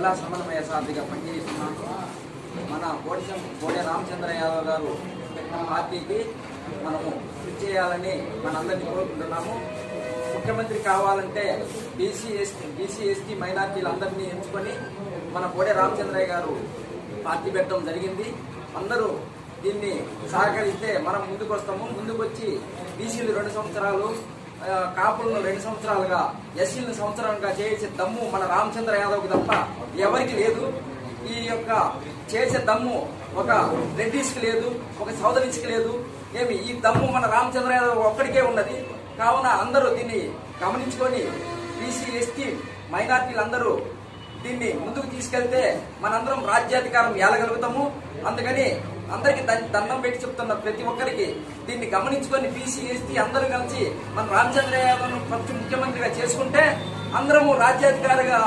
జిల్లా సమన్వయ సారథిగా పనిచేస్తున్నాను. మన కోడే రామచంద్ర యాదవ్ గారు పెట్టిన పార్టీకి మనము కృషి చేయాలని మనందరినీ కోరుకుంటున్నాము. ముఖ్యమంత్రి కావాలంటే బీసీ ఎస్టీ మైనార్టీలందరినీ ఎంచుకొని మన కోడే రామచంద్రయ్య గారు పార్టీ పెట్టడం జరిగింది. అందరూ దీన్ని సహకరిస్తే మనం ముందుకు వస్తాము. ముందుకు వచ్చి బీసీలు 2 సంవత్సరాలు, కాపులను 2 సంవత్సరాలుగా, ఎస్సీలను సంవత్సరాలుగా చేసే దమ్ము మన రామచంద్ర యాదవ్కి తప్ప ఎవరికి లేదు. ఈ యొక్క చేసే దమ్ము ఒక రెడ్డిస్కి లేదు, ఒక చౌదరీస్కి లేదు. ఈ దమ్ము మన రామచంద్ర యాదవ్ ఒక్కడికే ఉన్నది. కావున అందరూ దీన్ని గమనించుకొని బీసీ ఎస్టీ మైనార్టీలందరూ దీన్ని ముందుకు తీసుకెళ్తే మనందరం రాజ్యాధికారం ఏలగలుగుతాము. అందుకని అందరికి దండం పెట్టి చెప్తున్న ప్రతి ఒక్కరికి దీన్ని గమనించుకొని బీసీ ఎస్టీ అందరూ కలిసి మన రామచంద్ర యాదవ్ను ముఖ్యమంత్రిగా చేసుకుంటే అందరము రాజ్యాధికారిగా